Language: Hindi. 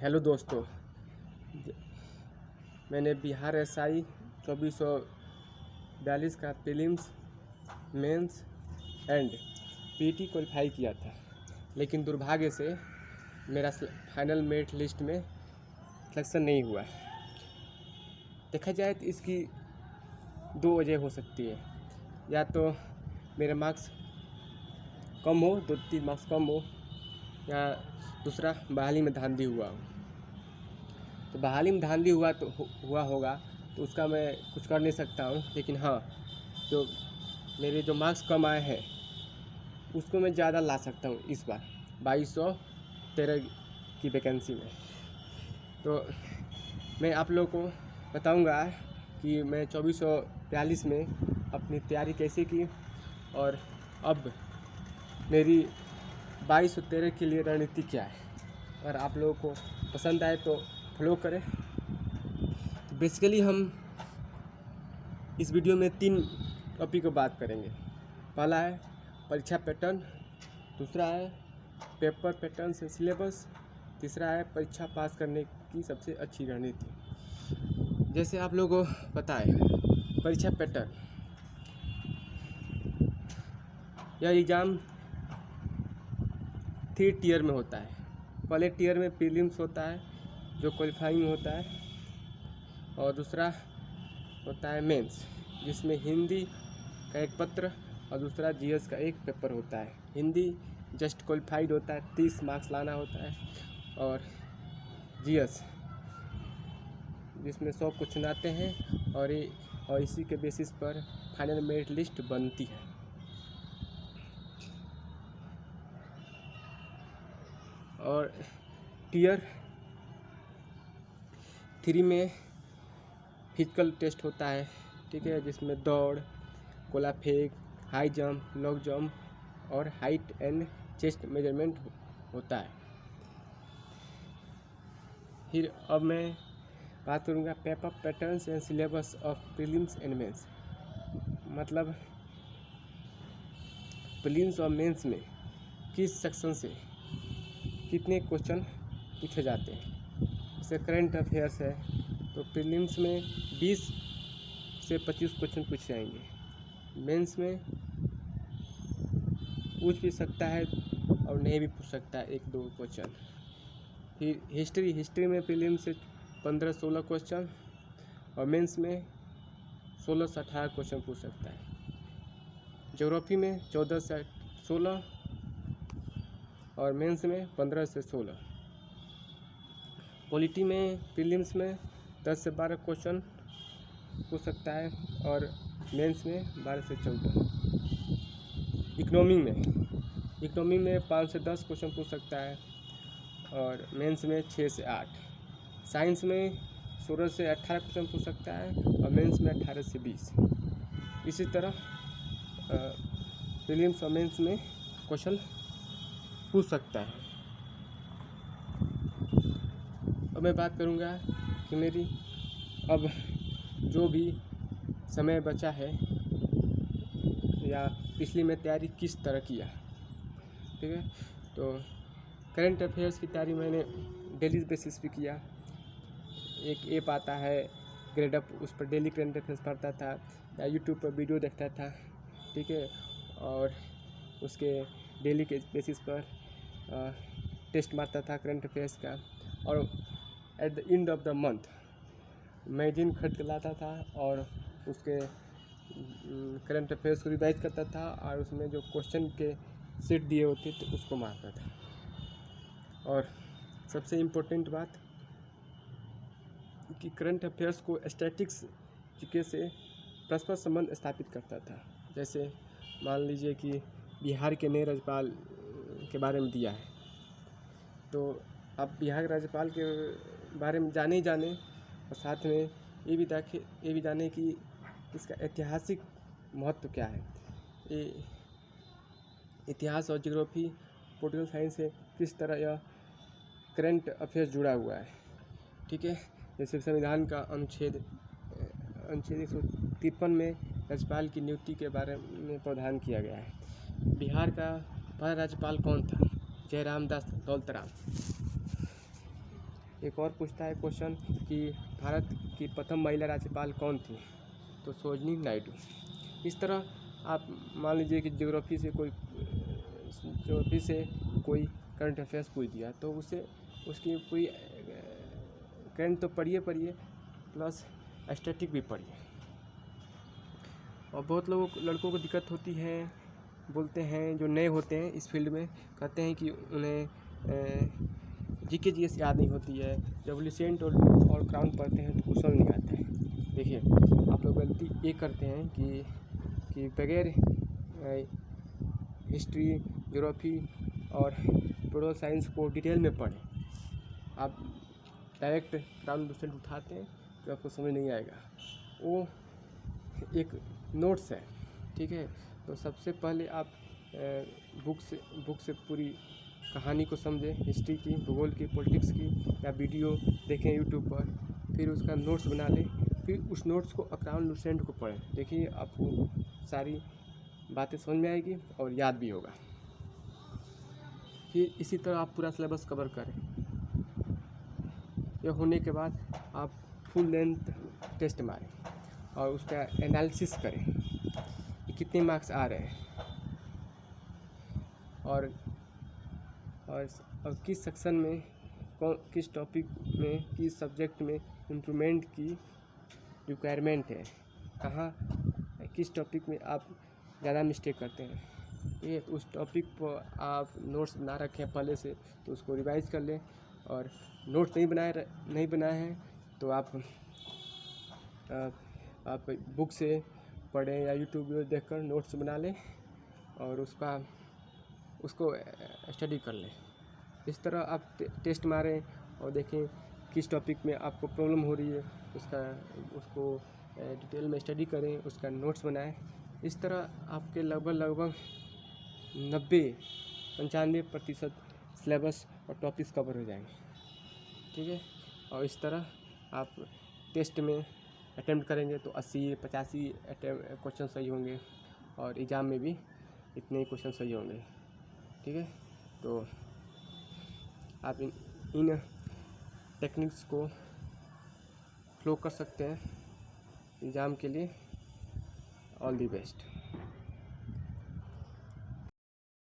हेलो दोस्तों, मैंने बिहार एसआई 2442 का prelims, mains and PT qualify किया था, लेकिन दुर्भाग्य से मेरा फाइनल मेरिट लिस्ट में सिलेक्शन नहीं हुआ। देखा जाए तो इसकी दो वजह हो सकती है, या तो मेरे मार्क्स कम हो, 2-3 मार्क्स कम हो, या दूसरा बहाली में धांधली हुआ हो। तो बहाली में धांधली हुआ होगा तो उसका मैं कुछ कर नहीं सकता हूँ, लेकिन हाँ, जो मेरे जो मार्क्स कम आए हैं उसको मैं ज़्यादा ला सकता हूँ इस बार 2213 की वैकेंसी में। तो मैं आप लोगों को बताऊंगा कि मैं 2442 में अपनी तैयारी कैसे की और अब मेरी 2213 के लिए रणनीति क्या है। अगर आप लोगों को पसंद आए तो फॉलो करें। तो बेसिकली हम इस वीडियो में 3 टॉपिक पर बात करेंगे। पहला है परीक्षा पैटर्न, दूसरा है पेपर पैटर्न से सिलेबस, तीसरा है परीक्षा पास करने की सबसे अच्छी रणनीति। जैसे आप लोगों को पता है, परीक्षा पैटर्न, यह एग्ज़ाम 3 टियर में होता है। पहले टियर में प्रीलिम्स होता है जो क्वालिफाइंग होता है, और दूसरा होता है मेंस, जिसमें हिंदी का एक पत्र और दूसरा जीएस का एक पेपर होता है। हिंदी जस्ट क्वालिफाइड होता है, 30 मार्क्स लाना होता है, और जीएस जिसमें 100 क्वेश्चन आते हैं और इसी के बेसिस पर फाइनल मेरिट लिस्ट बनती है। और टियर 3 में फिजिकल टेस्ट होता है, ठीक है, जिसमें दौड़, गोला फेंक, हाई जंप, लॉन्ग जंप और हाइट एंड चेस्ट मेजरमेंट होता है। फिर अब मैं बात करूँगा paper patterns and syllabus of prelims and mains. मतलब प्रीलिम्स और मेंस में किस सेक्शन से कितने क्वेश्चन पूछे जाते हैं। जैसे करंट अफेयर्स है तो प्रीलिम्स में 20 से 25 क्वेश्चन पूछे जाएंगे, मेंस में पूछ भी सकता है और नहीं भी पूछ सकता है 1-2 क्वेश्चन। फिर हिस्ट्री में प्रीलिम्स से 15-16 क्वेश्चन और मेंस में 16 से 18 क्वेश्चन पूछ सकता है। ज्योग्राफी में 14 से 16 और मेंस में 15 से 16। पॉलिटी में प्रीलिम्स में 10 से 12 क्वेश्चन पूछ सकता है और मेंस में 12 से 14। इकोनॉमी में 5 से 10 क्वेश्चन पूछ सकता है और मेंस में 6 से 8। साइंस में 16 से 18 क्वेश्चन पूछ सकता है और मेंस में 18 से 20। इसी तरह प्रीलिम्स और मेंस में क्वेश्चन पूछ सकता है। अब मैं बात करूंगा कि मेरी अब जो भी समय बचा है या पिछली में तैयारी किस तरह किया, ठीक है। तो करंट अफेयर्स की तैयारी मैंने डेली बेसिस पे किया। एक ऐप आता है ग्रेडअप, उस पर डेली करंट अफेयर्स पढ़ता था या यूट्यूब पर वीडियो देखता था, ठीक है, और उसके डेली के बेसिस पर टेस्ट मारता था करंट अफेयर्स का। और at the end of the month magazine खरीद के लाता था और उसके करंट अफेयर्स को रिवाइज करता था और उसमें जो क्वेश्चन के सेट दिए होते थे उसको मारता था। और सबसे इम्पोर्टेंट बात कि करंट अफेयर्स को स्टैटिक्स जीके से परस्पर संबंध स्थापित करता था। जैसे मान लीजिए कि बिहार के नए राज्यपाल के बारे में दिया है, तो आप बिहार के राज्यपाल के बारे में जाने ही जाने और साथ में ये भी जाने कि इसका ऐतिहासिक महत्व क्या है। ये इतिहास और ज्योग्राफी, पॉलिटिकल साइंस से किस तरह यह करंट अफेयर्स जुड़ा हुआ है, ठीक है। जैसे संविधान का अनुच्छेद 153 में राज्यपाल की नियुक्ति के बारे में प्रावधान किया गया है। बिहार का पहला राज्यपाल कौन था? जयराम दास दौलतराम। एक और पूछता है क्वेश्चन कि भारत की प्रथम महिला राज्यपाल कौन थी, तो सरोजिनी नायडू। इस तरह आप मान लीजिए कि ज्योग्राफी से कोई करंट अफेयर्स पूछ दिया तो उसे उसकी कोई करंट तो पढ़िए प्लस स्टैटिक भी पढ़िए। और बहुत लड़कों को दिक्कत होती है, बोलते हैं जो नए होते हैं इस फील्ड में, कहते हैं कि उन्हें जीके जीएस याद नहीं होती है, जब लुसेंट और क्राउन पढ़ते हैं तो कुछ समझ नहीं आता है। देखिए आप लोग गलती ये करते हैं कि बगैर हिस्ट्री, ज्योग्राफी और पोलिटिकल साइंस को डिटेल में पढ़ें। आप डायरेक्ट क्राउन लुसेंट उठाते हैं तो आपको समझ नहीं आएगा, वो एक नोट्स है, ठीक है। तो सबसे पहले आप बुक से पूरी कहानी को समझें, हिस्ट्री की, भूगोल की, पॉलिटिक्स की, या वीडियो देखें यूट्यूब पर, फिर उसका नोट्स बना लें, फिर उस नोट्स को क्राउन लुसेंट को पढ़ें। देखिए आपको सारी बातें समझ में आएगी और याद भी होगा। फिर इसी तरह आप पूरा सिलेबस कवर करें। यह होने के बाद आप फुल लेंथ टेस्ट मारें और उसका एनालिसिस करें कि कितने मार्क्स आ रहे हैं और किस सेक्शन में किस टॉपिक में किस सब्जेक्ट में इम्प्रूवमेंट की रिक्वायरमेंट है, कहाँ किस टॉपिक में आप ज़्यादा मिस्टेक करते हैं। ये उस टॉपिक पर आप नोट्स बना रखें पहले से तो उसको रिवाइज कर लें, और नोट्स नहीं बनाए हैं तो आप बुक से पढ़ें या यूट्यूब वीडियो देखकर नोट्स बना लें और उसको स्टडी कर लें। इस तरह आप टेस्ट मारें और देखें किस टॉपिक में आपको प्रॉब्लम हो रही है, उसको डिटेल में स्टडी करें, उसका नोट्स बनाएं। इस तरह आपके लगभग 90-95% सिलेबस और टॉपिक्स कवर हो जाएंगे, ठीक है। और इस तरह आप टेस्ट में अटेम्प्ट करेंगे तो 80-85 क्वेश्चन सही होंगे और एग्ज़ाम में भी इतने ही क्वेश्चन सही होंगे, ठीक है। तो आप इन टेक्निक्स को फ्लो कर सकते हैं एग्ज़ाम के लिए। All the best.